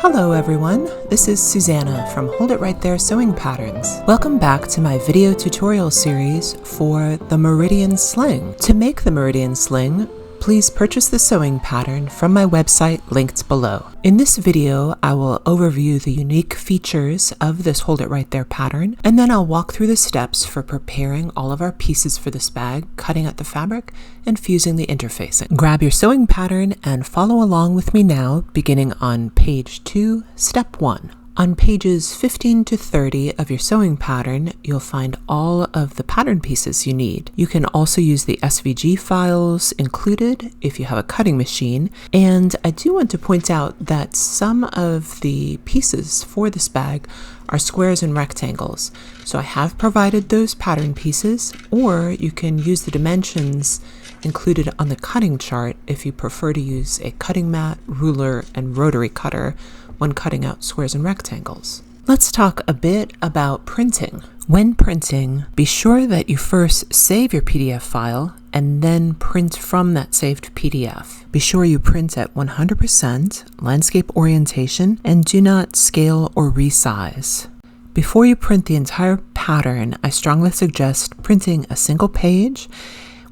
Hello everyone, this is Susanna from Hold It Right There Sewing Patterns. Welcome back to my video tutorial series for the Meridian Sling. To make the Meridian Sling, please purchase the sewing pattern from my website linked below. In this video, I will overview the unique features of this Hold It Right There pattern, and then I'll walk through the steps for preparing all of our pieces for this bag, cutting out the fabric, and fusing the interfacing. Grab your sewing pattern and follow along with me now, beginning on page 2, step 1. On pages 15 to 30 of your sewing pattern, you'll find all of the pattern pieces you need. You can also use the SVG files included if you have a cutting machine. And I do want to point out that some of the pieces for this bag are squares and rectangles. So I have provided those pattern pieces, or you can use the dimensions included on the cutting chart if you prefer to use a cutting mat, ruler, and rotary cutter when cutting out squares and rectangles. Let's talk a bit about printing. When printing, be sure that you first save your PDF file and then print from that saved PDF. Be sure you print at 100% landscape orientation and do not scale or resize. Before you print the entire pattern, I strongly suggest printing a single page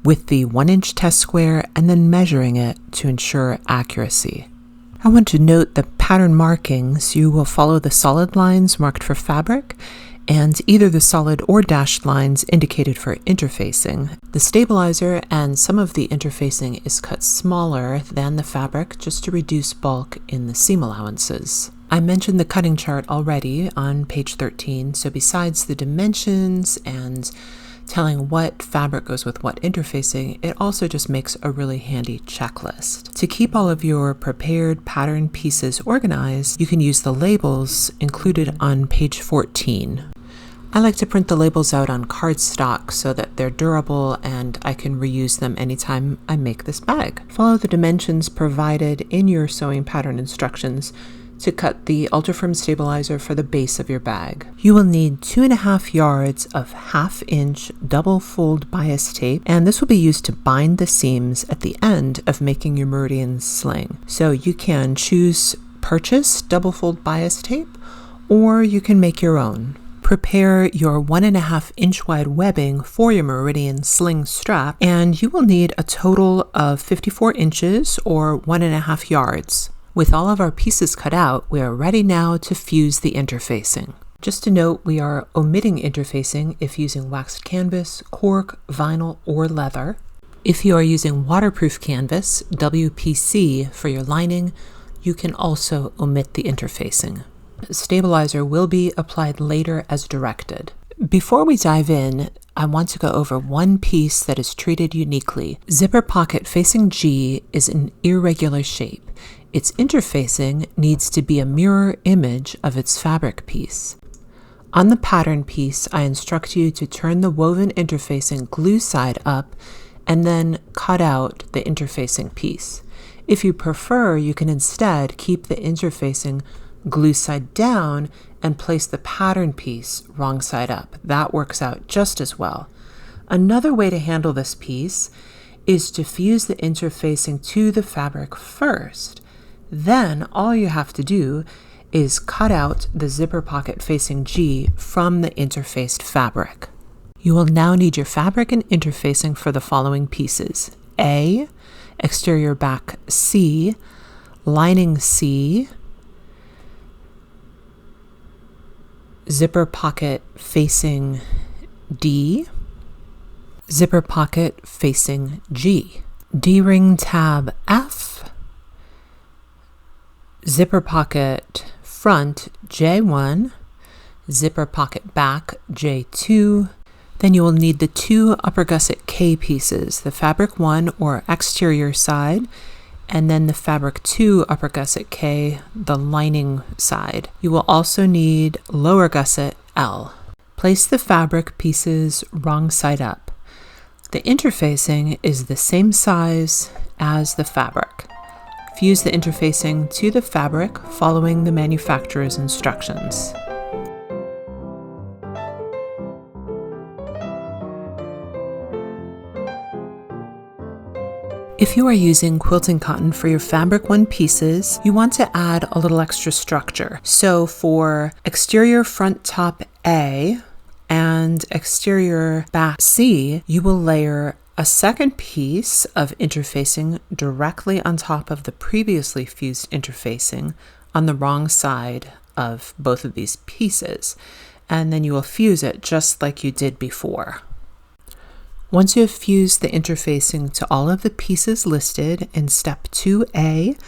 with the 1-inch test square and then measuring it to ensure accuracy. I want to note the pattern markings. You will follow the solid lines marked for fabric and either the solid or dashed lines indicated for interfacing. The stabilizer and some of the interfacing is cut smaller than the fabric just to reduce bulk in the seam allowances. I mentioned the cutting chart already on page 13, so besides the dimensions and telling what fabric goes with what interfacing, it also just makes a really handy checklist. To keep all of your prepared pattern pieces organized, you can use the labels included on page 14. I like to print the labels out on cardstock so that they're durable and I can reuse them anytime I make this bag. Follow the dimensions provided in your sewing pattern instructions to cut the ultra-firm stabilizer for the base of your bag. You will need 2.5 yards of 1/2-inch double fold bias tape, and this will be used to bind the seams at the end of making your Meridian Sling. So you can purchase double fold bias tape, or you can make your own. Prepare your 1.5-inch wide webbing for your Meridian Sling strap, and you will need a total of 54 inches or 1.5 yards. With all of our pieces cut out, we are ready now to fuse the interfacing. Just to note, we are omitting interfacing if using waxed canvas, cork, vinyl, or leather. If you are using waterproof canvas, WPC, for your lining, you can also omit the interfacing. Stabilizer will be applied later as directed. Before we dive in, I want to go over one piece that is treated uniquely. Zipper pocket facing G is an irregular shape. Its interfacing needs to be a mirror image of its fabric piece. On the pattern piece, I instruct you to turn the woven interfacing glue side up and then cut out the interfacing piece. If you prefer, you can instead keep the interfacing glue side down and place the pattern piece wrong side up. That works out just as well. Another way to handle this piece is to fuse the interfacing to the fabric first. Then all you have to do is cut out the zipper pocket facing G from the interfaced fabric. You will now need your fabric and interfacing for the following pieces: A, exterior back C, lining C, zipper pocket facing D, zipper pocket facing G, D-ring tab F, zipper pocket front J1, zipper pocket back J2. Then you will need the 2 upper gusset K pieces, the fabric 1 or exterior side, and then the fabric 2 upper gusset K, the lining side. You will also need lower gusset L. Place the fabric pieces wrong side up. The interfacing is the same size as the fabric. Fuse the interfacing to the fabric following the manufacturer's instructions. If you are using quilting cotton for your fabric one pieces, you want to add a little extra structure. So for exterior front top A and exterior back C, you will layer a second piece of interfacing directly on top of the previously fused interfacing on the wrong side of both of these pieces, and then you will fuse it just like you did before. Once you have fused the interfacing to all of the pieces listed in step 2A,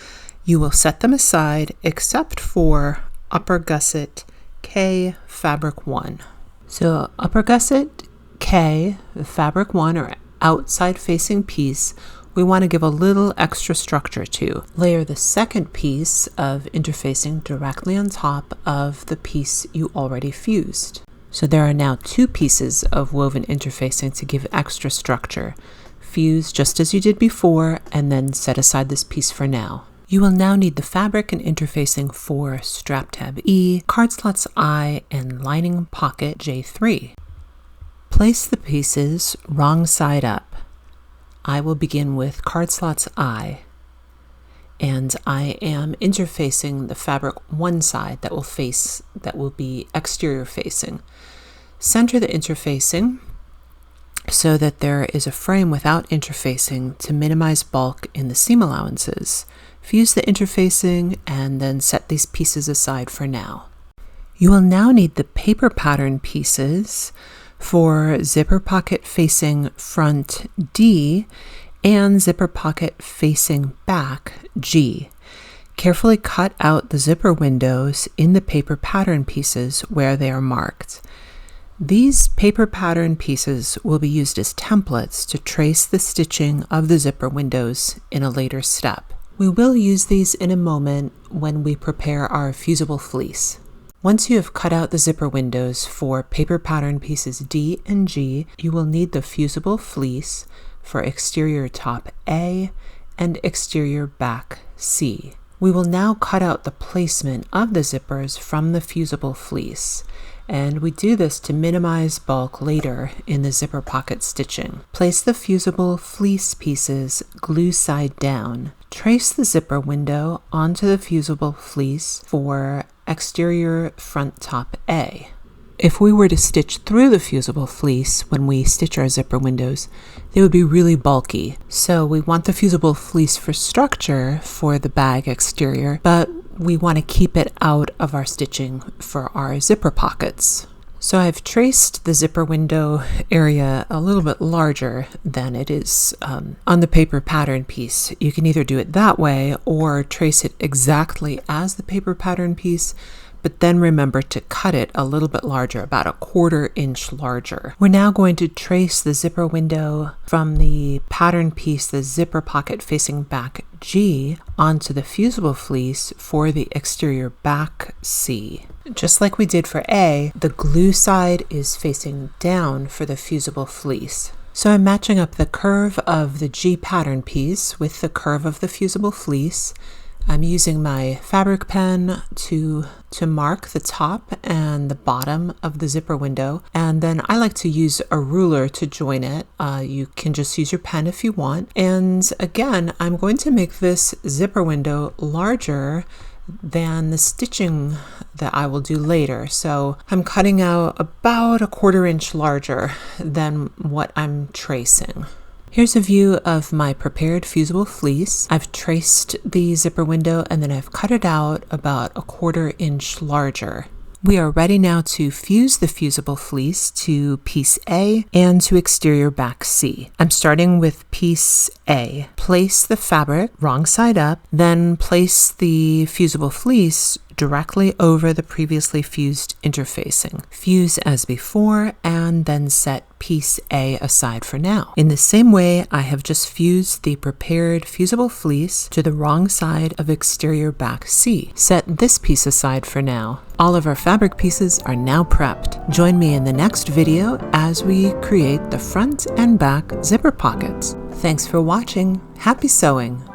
you will set them aside except for upper gusset K fabric 1. So upper gusset K, fabric 1 or outside facing piece, we want to give a little extra structure to. Layer the second piece of interfacing directly on top of the piece you already fused. So there are now 2 pieces of woven interfacing to give extra structure. Fuse just as you did before, and then set aside this piece for now. You will now need the fabric and interfacing for strap tab E, card slots I, and lining pocket J3. Place the pieces wrong side up. I will begin with card slots I, and I am interfacing the fabric one side that will be exterior facing. Center the interfacing so that there is a frame without interfacing to minimize bulk in the seam allowances. Fuse the interfacing and then set these pieces aside for now. You will now need the paper pattern pieces for zipper pocket facing front D and zipper pocket facing back G. Carefully cut out the zipper windows in the paper pattern pieces where they are marked. These paper pattern pieces will be used as templates to trace the stitching of the zipper windows in a later step. We will use these in a moment when we prepare our fusible fleece. Once you have cut out the zipper windows for paper pattern pieces D and G, you will need the fusible fleece for exterior top A and exterior back C. We will now cut out the placement of the zippers from the fusible fleece, and we do this to minimize bulk later in the zipper pocket stitching. Place the fusible fleece pieces glue side down. Trace the zipper window onto the fusible fleece for exterior front top A. If we were to stitch through the fusible fleece when we stitch our zipper windows, they would be really bulky. So we want the fusible fleece for structure for the bag exterior, but we want to keep it out of our stitching for our zipper pockets. So I've traced the zipper window area a little bit larger than it is on the paper pattern piece. You can either do it that way or trace it exactly as the paper pattern piece, but then remember to cut it a little bit larger, about a 1/4 inch larger. We're now going to trace the zipper window from the pattern piece, the zipper pocket facing back G, onto the fusible fleece for the exterior back C. Just like we did for A, the glue side is facing down for the fusible fleece. So I'm matching up the curve of the G pattern piece with the curve of the fusible fleece. I'm using my fabric pen to mark the top and the bottom of the zipper window, and then I like to use a ruler to join it. You can just use your pen if you want. And again, I'm going to make this zipper window larger than the stitching that I will do later. So I'm cutting out about a 1/4 inch larger than what I'm tracing. Here's a view of my prepared fusible fleece. I've traced the zipper window and then I've cut it out about a 1/4 inch larger. We are ready now to fuse the fusible fleece to piece A and to exterior back C. I'm starting with piece A. Place the fabric wrong side up, then place the fusible fleece directly over the previously fused interfacing. Fuse as before and then set piece A aside for now. In the same way, I have just fused the prepared fusible fleece to the wrong side of exterior back C. Set this piece aside for now. All of our fabric pieces are now prepped. Join me in the next video as we create the front and back zipper pockets. Thanks for watching. Happy sewing!